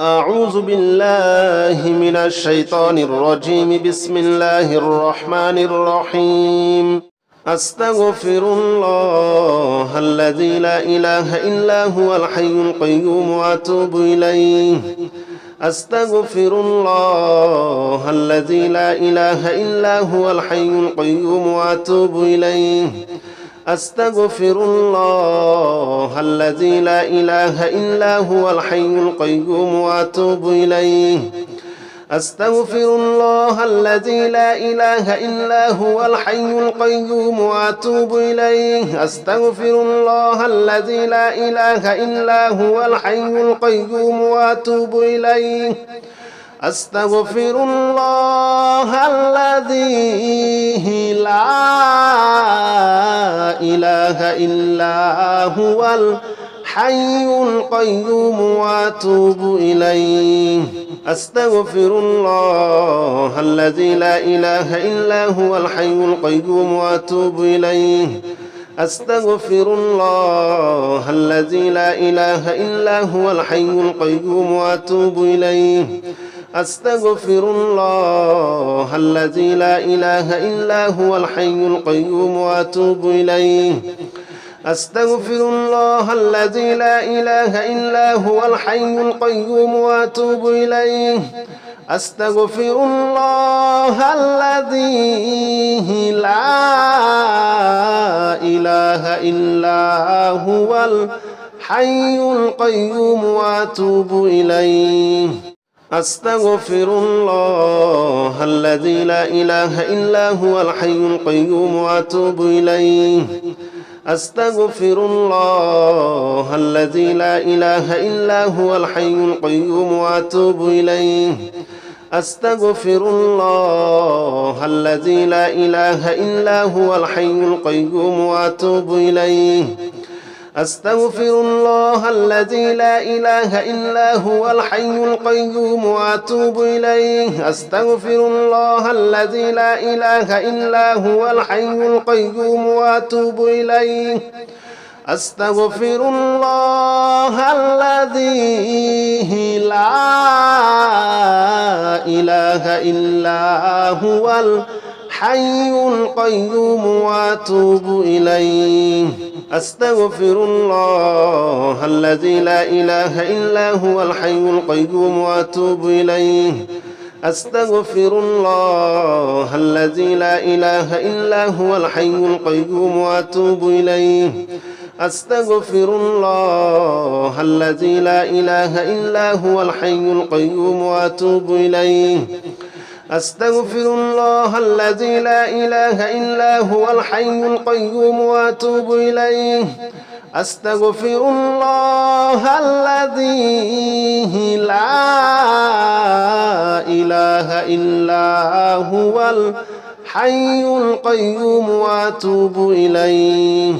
أعوذ بالله من الشيطان الرجيم. بسم الله الرحمن الرحيم. أستغفر الله الذي لا إله إلا هو الحي القيوم وأتوب إليه. أستغفر الله الذي لا إله إلا هو الحي القيوم وأتوب إليه. أستغفر الله الذي لا إله إلا هو الحي القيوم وأتوب إليه. أستغفر الله الذي لا إله إلا هو الحي القيوم وأتوب إليه. أستغفر الله الذي لا إله إلا هو الحي القيوم وأتوب إليه. أستغفر الله الذي لا إله إلا هو الحي القيوم وأتوب إليه. أستغفر الله الذي لا إله إلا هو الحي القيوم وأتوب إليه. أستغفر الله الذي لا إله إلا هو الحي القيوم وأتوب إليه. أستغفر الله الذي لا إله إلا هو الحي القيوم وأتوب إليه. أستغفر الله الذي لا إله إلا هو الحي القيوم وأتوب إليه. أستغفر الله الذي لا إله إلا هو الحي القيوم وأتوب إليه. أستغفر الله الذي لا إله إلا هو الحي القيوم وأتوب إليه. أستغفر الله الذي لا إله إلا هو الحي القيوم وأتوب إليه. أستغفر الله الذي لا إله إلا هو الحي القيوم وأتوب إليه. أستغفر الله الذي لا إله إلا هو الحي القيوم وأتوب إليه. أستغفر الله الذي لا إله إلا هو الحي القيوم وأتوب إليه. أستغفر الله الذي لا إله إلا هو الحي القيوم وأتوب إليه. أستغفر الله الذي لا إله إلا هو الحي القيوم وأتوب إليه. أستغفر الله الذي لا إله إلا هو الحي القيوم وأتوب إليه. أستغفر الله الذي لا إله إلا هو الحي القيوم وأتوب إليه. أستغفر الله الذي لا إله إلا هو الحي القيوم وأتوب إليه. أستغفر الله الذي لا إله إلا هو الحي القيوم وأتوب إليه.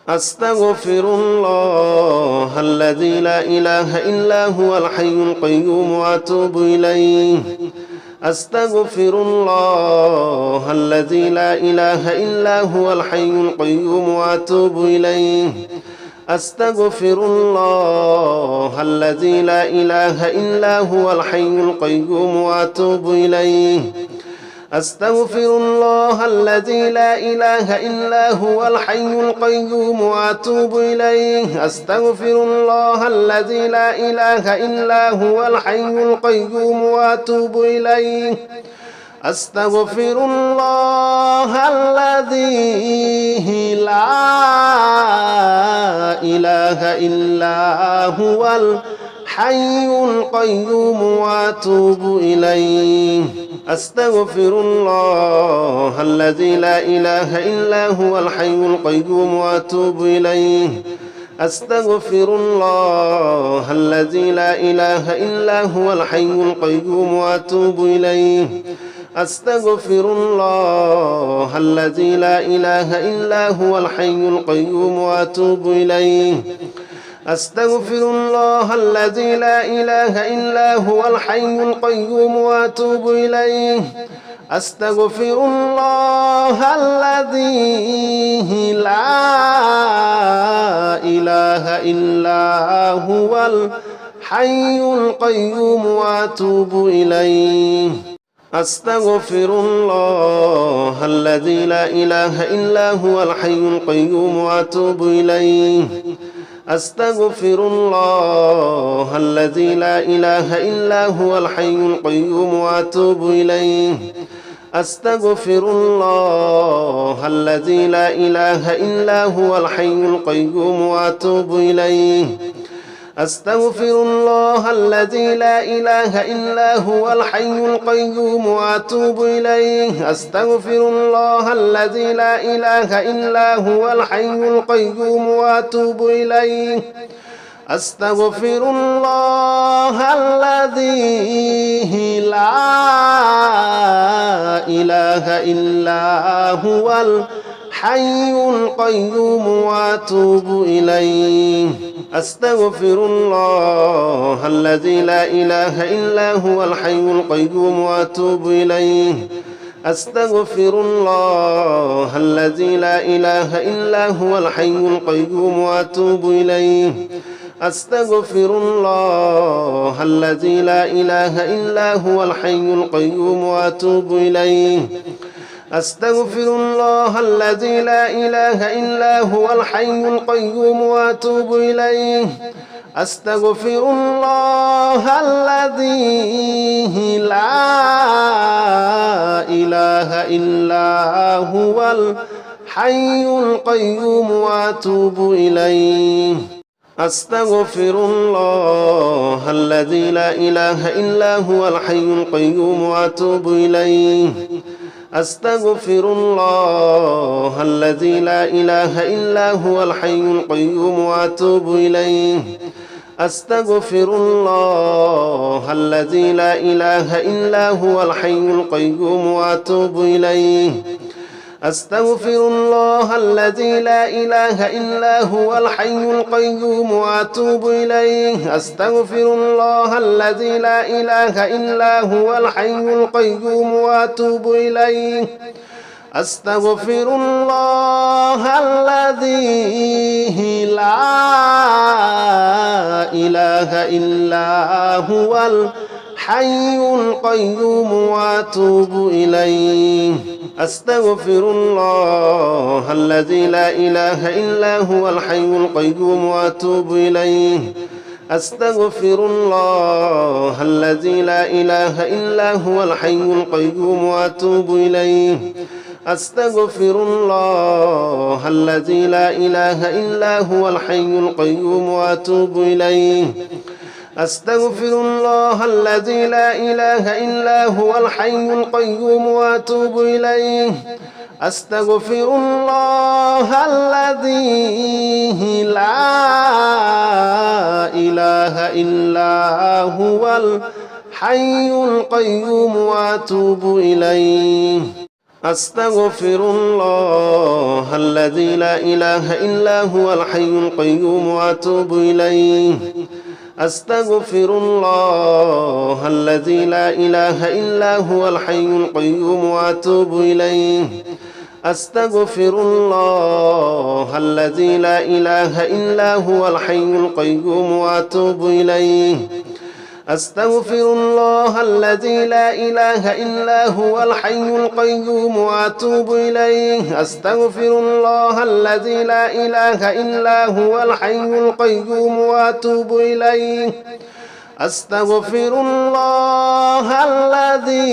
أستغفر الله الذي لا إله إلا هو الحي القيوم وأتوب إليه. أستغفر الله الذي لا إله إلا هو الحي القيوم وأتوب إليه. أستغفر الله الذي لا إله إلا هو الحي القيوم وأتوب إليه. أستغفر الله الذي لا إله إلا هو الحي القيوم وأتوب إليه. أستغفر الله الذي لا إله إلا هو الحي القيوم وأتوب إليه. أستغفر الله الذي لا إله إلا هو الحي القيوم وأتوب إليه. أستغفر الله الذي لا إله إلا هو الحي القيوم وأتوب إليه. أستغفر الله الذي لا إله إلا هو الحي القيوم وأتوب إليه. أستغفر الله الذي لا إله إلا هو الحي القيوم وأتوب إليه. أستغفر الله الذي لا إله إلا هو الحي القيوم وأتوب إليه. أستغفر الله الذي لا إله إلا هو الحي القيوم وأتوب إليه أستغفر الله الذي لا إله إلا هو الحي القيوم وأتوب إليه أستغفر الله الذي لا إله إلا هو الحي القيوم وأتوب إليه أستغفر الله الذي لا إله إلا هو الحي القيوم وأتوب إليه أستغفر الله الذي لا إله إلا هو الحي القيوم وأتوب إليه أستغفر الله الذي لا إله إلا هو الحي القيوم وأتوب إليه أستغفر الله الذي لا إله إلا هو الحي القيوم وأتوب إليه أستغفر الله الذي لا إله إلا هو الحي القيوم وأتوب إليه أستغفر الله الذي لا إله إلا هو الحي القيوم وأتوب إليه أستغفر الله الذي لا إله إلا هو الحي القيوم وأتوب إليه أستغفر الله الذي لا إله إلا هو الحي القيوم وأتوب إليه أستغفر الله الذي لا إله إلا هو الحي القيوم وأتوب إليه أستغفر الله الذي لا إله إلا هو الحي القيوم وأتوب إليه أستغفر الله الذي لا إله إلا هو الحي القيوم وأتوب إليه أستغفر الله الذي لا إله إلا هو الحي القيوم وأتوب إليه أستغفر الله الذي لا إله إلا هو الحي القيوم وأتوب إليه أستغفر الله الذي لا إله إلا هو الحي القيوم وأتوب إليه أستغفر الله الذي لا إله إلا هو الحي القيوم وأتوب إليه أستغفر الله الذي لا إله إلا هو الحي القيوم وأتوب إليه أستغفر الله الذي لا إله إلا هو الحي القيوم وأتوب إليه أستغفر الله الذي لا إله إلا هو الحي القيوم وأتوب إليه أستغفر الله الذي لا إله إلا هو الحي القيوم وأتوب إليه أستغفر الله الذي لا إله إلا هو الحي القيوم وأتوب إليه أستغفر الله الذي لا إله إلا هو الحي القيوم وأتوب إليه أستغفر الله الذي لا إله إلا هو الحي القيوم وأتوب إليه أستغفر الله الذي لا إله إلا هو الحي القيوم وأتوب إليه أستغفر الله الذي لا إله إلا هو الحي القيوم وأتوب إليه أستغفر الله الذي لا إله إلا هو الحي القيوم وأتوب إليه أستغفر الله الذي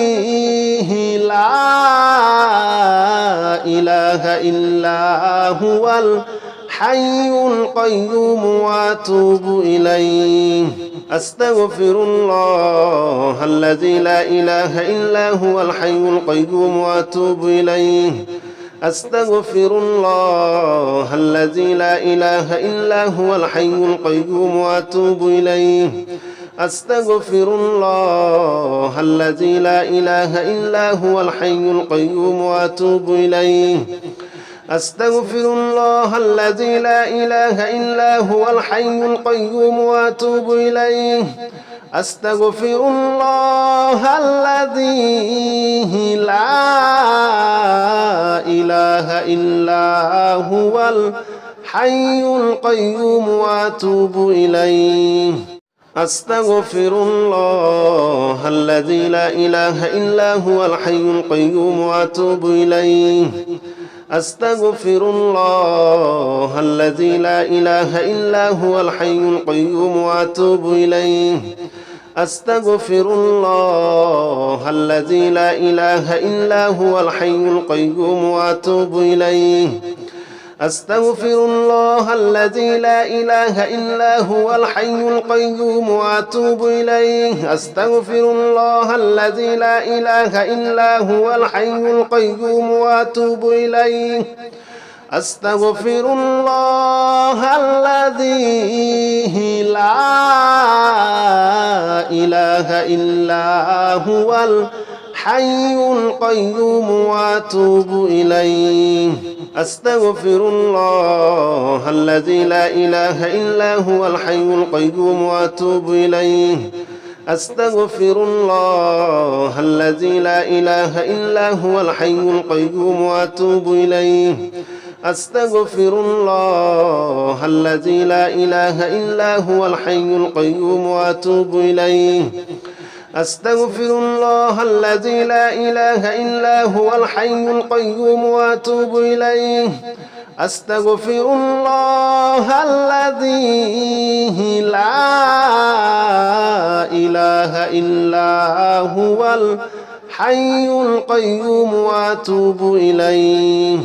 لا إله إلا هو الحي القيوم وأتوب إليه أستغفر الله الذي لا إله إلا هو الحي القيوم وأتوب إليه أستغفر الله الذي لا إله إلا هو الحي القيوم وأتوب إليه أستغفر الله الذي لا إله إلا هو الحي القيوم وأتوب إليه أستغفر الله الذي لا إله إلا هو الحي القيوم وأتوب إليه أستغفر الله الذي لا إله إلا هو الحي القيوم وأتوب إليه أستغفر الله الذي لا إله إلا هو الحي القيوم وأتوب إليه أستغفر الله الذي لا إله إلا هو الحي القيوم وأتوب إليه أستغفر الله الذي لا إله إلا هو الحي القيوم وأتوب إليه أستغفر الله الذي لا إله إلا هو الحي القيوم وأتوب إليه أستغفر الله الذي لا إله إلا هو الحي القيوم وأتوب إليه أستغفر الله الذي لا إله إلا هو الحي القيوم وأتوب إليه أستغفر الله الذي لا إله إلا هو الحي القيوم وأتوب إليه أستغفر الله الذي لا إله إلا هو الحي القيوم وأتوب إليه أستغفر الله الذي لا إله إلا هو الحي القيوم وأتوب إليه أستغفر الله الذي لا إله إلا هو الحي القيوم وأتوب إليه أستغفر الله الذي لا إله إلا هو الحي القيوم وأتوب إليه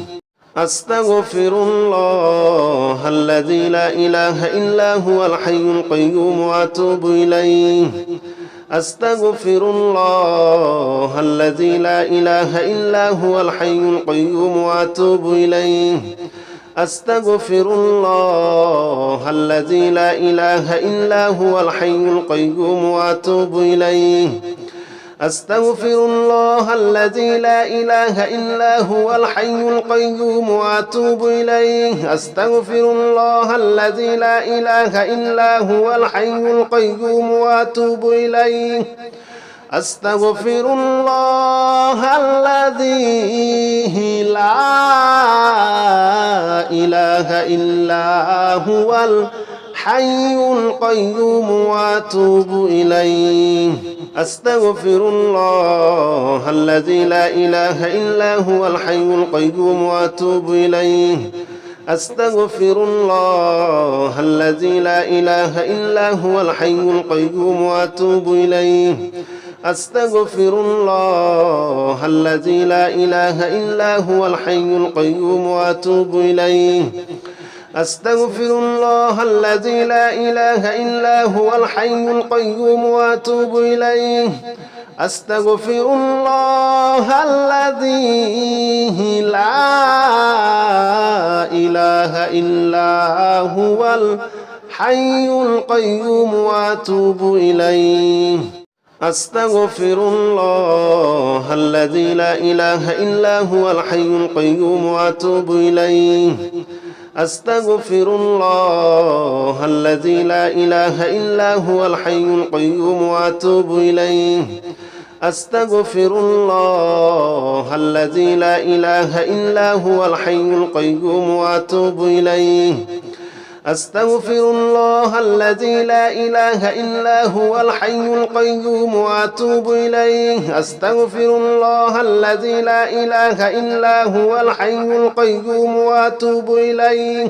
أستغفر الله الذي لا إله إلا هو الحي القيوم وأتوب إليه أستغفر الله الذي لا إله إلا هو الحي القيوم وأتوب إليه أستغفر الله الذي لا إله إلا هو الحي القيوم وأتوب إليه أستغفر الله الذي لا إله إلا هو الحي القيوم وأتوب إليه أستغفر الله الذي لا إله إلا هو الحي القيوم وأتوب إليه أستغفر الله الذي لا إله إلا هو الحي القيوم وأتوب إليه أستغفر الله الذي لا إله إلا هو الحي القيوم وأتوب إليه أستغفر الله الذي لا إله إلا هو الحي القيوم وأتوب إليه أستغفر الله الذي لا إله إلا هو الحي القيوم وأتوب إليه أستغفر الله الذي لا إله إلا هو الحي القيوم وأتوب إليه أستغفر الله الذي لا إله إلا هو الحي القيوم وأتوب إليه أستغفر الله الذي لا إله إلا هو الحي القيوم وأتوب إليه أستغفر الله الذي لا إله إلا هو الحي القيوم وأتوب إليه أستغفر الله الذي لا إله إلا هو الحي القيوم وأتوب إليه أستغفر الله الذي لا إله إلا هو الحي القيوم وأتوب إليه أستغفر الله الذي لا إله إلا هو الحي القيوم وأتوب إليه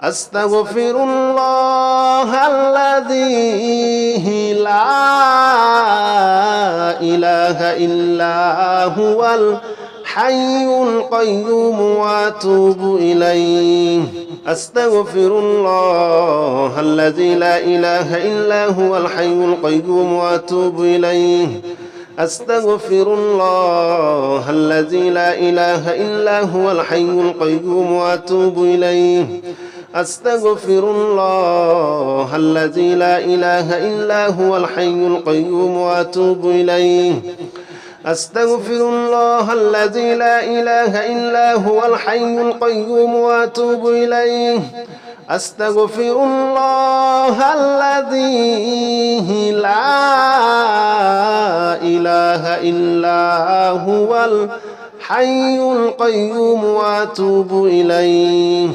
أستغفر الله الذي لا إله إلا هو الحي القيوم وأتوب إليه أستغفر الله الذي لا إله إلا هو الحي القيوم وأتوب إليه أستغفر الله الذي لا إله إلا هو الحي القيوم وأتوب إليه أستغفر الله الذي لا إله إلا هو الحي القيوم وأتوب إليه أستغفر الله الذي لا إله إلا هو الحي القيوم وأتوب إليه أستغفر الله الذي لا إله إلا هو الحي القيوم وأتوب إليه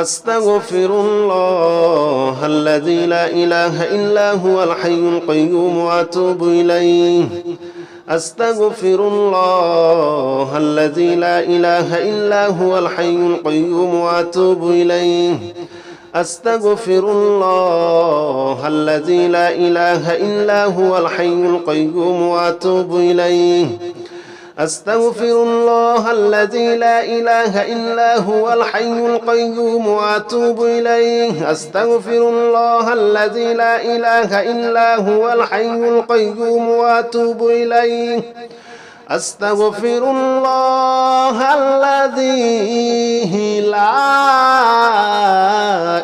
أستغفر الله الذي لا إله إلا هو الحي القيوم وأتوب إليه أستغفر الله الذي لا إله إلا هو الحي القيوم وأتوب إليه أستغفر الله الذي لا إله إلا هو الحي القيوم وأتوب إليه أستغفر الله الذي لا إله إلا هو الحي القيوم وأتوب إليه أستغفر الله الذي لا إله إلا هو الحي القيوم وأتوب إليه أستغفر الله الذي لا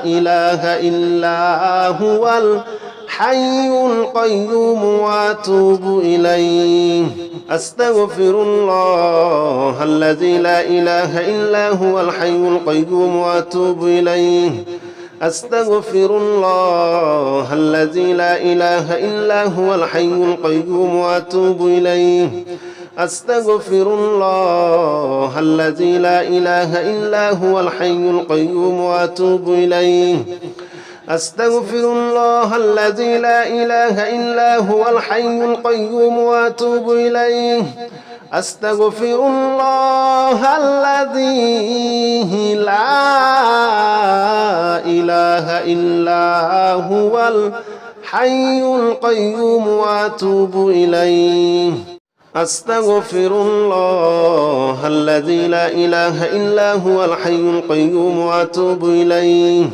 إله إلا هو الحي القيوم وأتوب إليه أستغفر الله الذي لا إله إلا هو الحي القيوم وأتوب إليه أستغفر الله الذي لا إله إلا هو الحي القيوم وأتوب إليه أستغفر الله الذي لا إله إلا هو الحي القيوم وأتوب إليه أستغفر الله الذي لا إله إلا هو الحي القيوم وأتوب إليه أستغفر الله الذي لا إله إلا هو الحي القيوم وأتوب إليه أستغفر الله الذي لا إله إلا هو الحي القيوم وأتوب إليه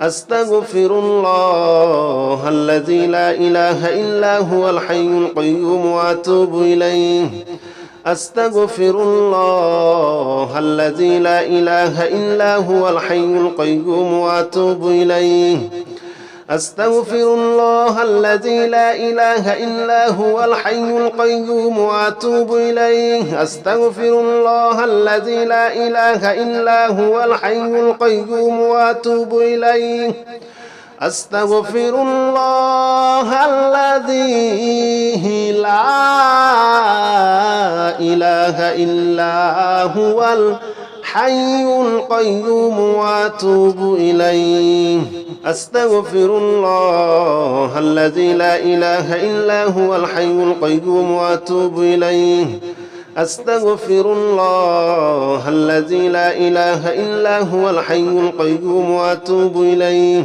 أستغفر الله الذي لا إله إلا هو الحي القيوم وأتوب إليه أستغفر الله الذي لا إله إلا هو الحي القيوم وأتوب إليه أستغفر الله الذي لا إله إلا هو الحي القيوم وأتوب إليه أستغفر الله الذي لا إله إلا هو الحي القيوم وأتوب إليه أستغفر الله الذي لا إله إلا هو الحي القيوم وأتوب إليه أستغفر الله الذي لا إله إلا هو الحي القيوم وأتوب إليه أستغفر الله الذي لا إله إلا هو الحي القيوم وأتوب إليه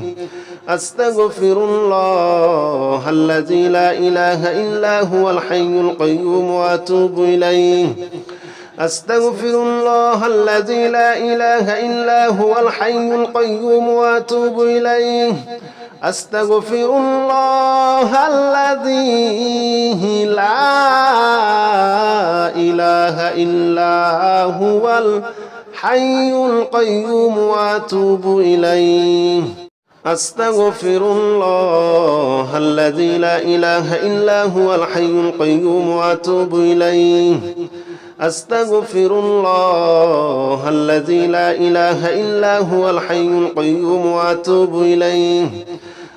أستغفر الله الذي لا إله إلا هو الحي القيوم وأتوب إليه أستغفر الله الذي لا إله إلا هو الحي القيوم وأتوب إليه أستغفر الله الذي لا إله إلا هو الحي القيوم وأتوب إليه أستغفر الله الذي لا إله إلا هو الحي القيوم وأتوب إليه أستغفر الله الذي لا إله إلا هو الحي القيوم وأتوب إليه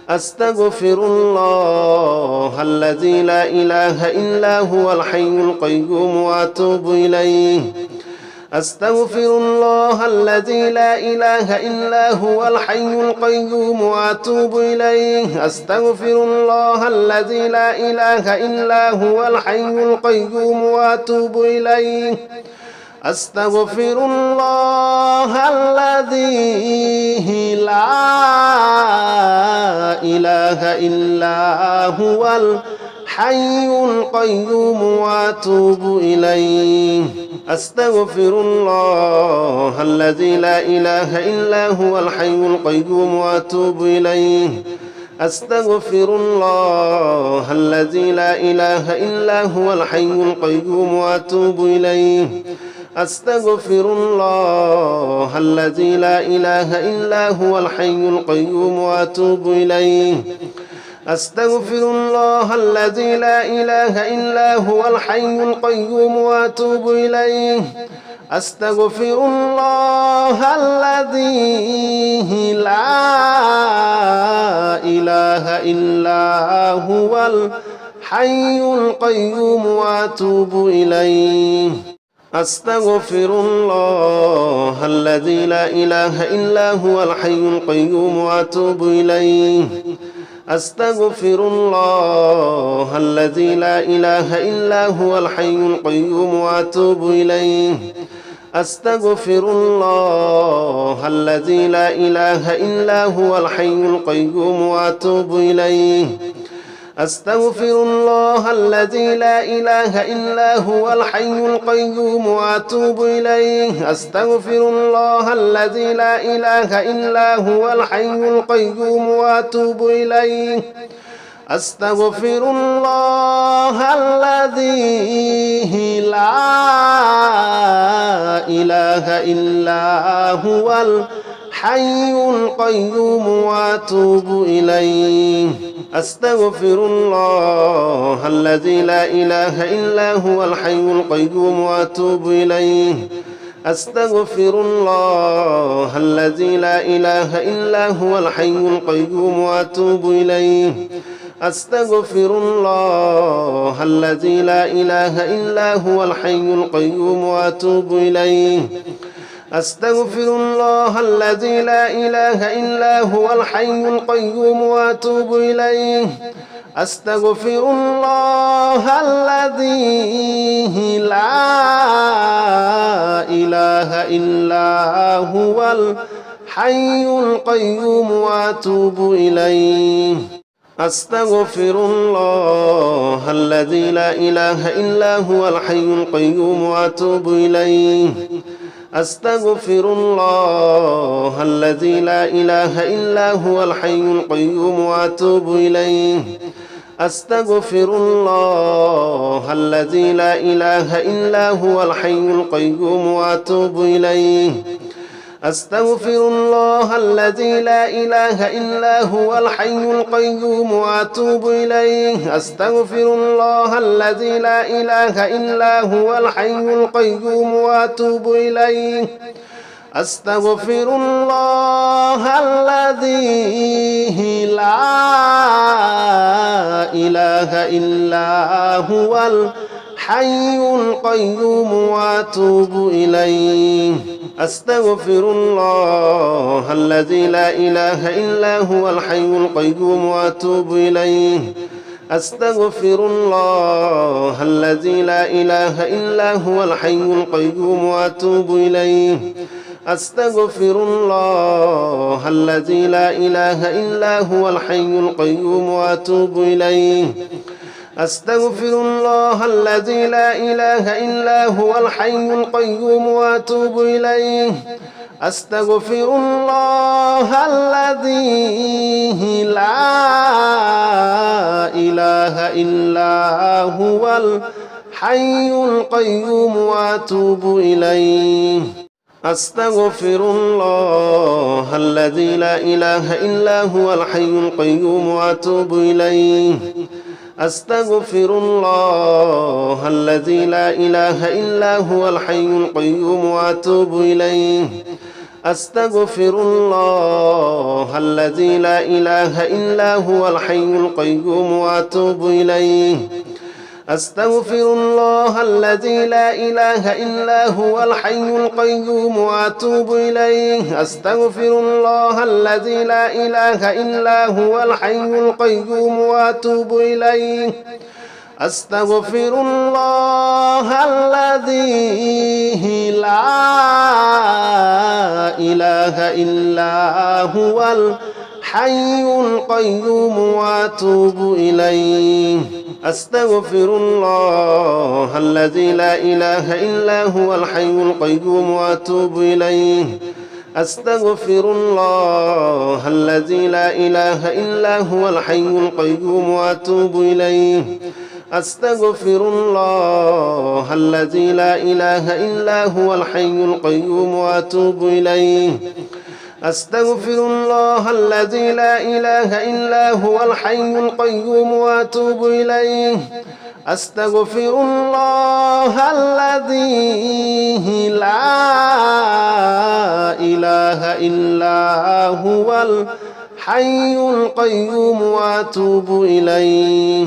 أستغفر الله الذي لا إله إلا هو الحي القيوم وأتوب إليه أستغفر الله الذي لا إله إلا هو الحي القيوم وأتوب إليه أستغفر الله الذي لا إله إلا هو الحي القيوم وأتوب إليه أستغفر الله الذي لا إله إلا هو الحي القيوم وأتوب إليه أستغفر الله الذي لا إله إلا هو الحي القيوم وأتوب إليه أستغفر الله الذي لا إله إلا هو الحي القيوم وأتوب إليه أستغفر الله الذي لا إله إلا هو الحي القيوم وأتوب إليه أستغفر الله الذي لا إله إلا هو الحي القيوم وأتوب إليه أستغفر الله الذي لا إله إلا هو الحي القيوم وأتوب إليه أستغفر الله الذي لا إله إلا هو الحي القيوم وأتوب إليه أستغفر الله الذي لا إله إلا هو الحي القيوم وأتوب إليه أستغفر الله الذي لا إله إلا هو الحي القيوم وأتوب إليه أستغفر الله الذي لا إله إلا هو الحي القيوم وأتوب إليه أستغفر الله الذي لا إله إلا هو الحي القيوم وأتوب إليه أستغفر الله الذي لا إله إلا هو الحي القيوم وأتوب إليه أستغفر الله الذي لا إله إلا هو الحي القيوم وأتوب إليه أستغفر الله الذي لا إله إلا هو الحي القيوم وأتوب إليه أستغفر الله الذي لا إله إلا هو الحي القيوم وأتوب إليه أستغفر الله الذي لا إله إلا هو الحي القيوم وأتوب إليه أستغفر الله الذي لا إله إلا هو الحي القيوم وأتوب إليه أستغفر الله الذي لا إله إلا هو الحي القيوم وأتوب إليه أستغفر الله الذي لا إله إلا هو الحي القيوم وأتوب إليه أستغفر الله الذي لا إله إلا هو الحي القيوم وأتوب إليه أستغفر الله الذي لا إله إلا هو الحي القيوم وأتوب إليه أستغفر الله الذي لا إله إلا هو الحي القيوم وأتوب إليه أستغفر الله الذي لا إله إلا هو الحي القيوم وأتوب إليه أستغفر الله الذي لا إله إلا هو الحي القيوم وأتوب إليه أستغفر الله الذي لا إله إلا هو الحي القيوم وأتوب إليه أستغفر الله الذي لا إله إلا هو الحي القيوم وأتوب إليه أستغفر الله الذي لا إله إلا هو الحي القيوم وأتوب إليه أستغفر الله الذي لا إله إلا هو الحي القيوم وأتوب إليه أستغفر الله الذي لا إله إلا هو الحي القيوم وأتوب إليه أستغفر الله الذي لا إله إلا هو الحي القيوم وأتوب إليه أستغفر الله الذي لا إله إلا هو الحي القيوم وأتوب إليه أستغفر الله الذي لا إله إلا هو الحي القيوم وأتوب إليه أستغفر الله الذي لا إله إلا هو الحي القيوم وأتوب إليه أستغفر الله الذي لا إله إلا هو الحي القيوم وأتوب إليه أستغفر الله الذي لا إله إلا هو الحي القيوم وأتوب إليه أستغفر الله الذي لا إله إلا هو الحي القيوم وأتوب إليه أستغفر الله الذي لا إله إلا هو الحي القيوم وأتوب إليه أستغفر الله الذي لا إله إلا هو الحي القيوم وأتوب إليه أستغفر الله الذي لا إله إلا هو الحي القيوم وأتوب إليه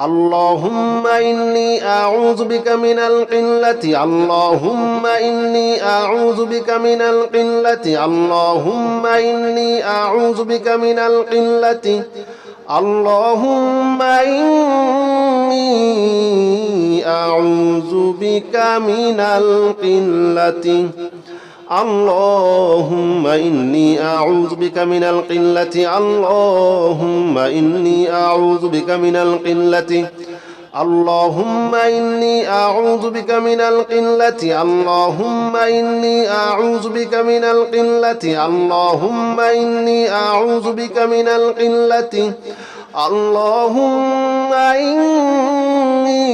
اللهم إني أعوذ بك من القلة اللهم إني أعوذ بك من القلة اللهم إني أعوذ بك من القلة اللهم إني أعوذ بك من القلة اللهم إني أعوذ بك من القلة اللهم إني أعوذ بك من القلة اللهم إني أعوذ بك من القلة اللهم إني أعوذ بك من القلة اللهم إني أعوذ بك من القلة اللهم إني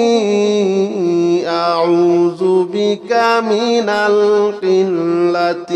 أعوذ بك من القلة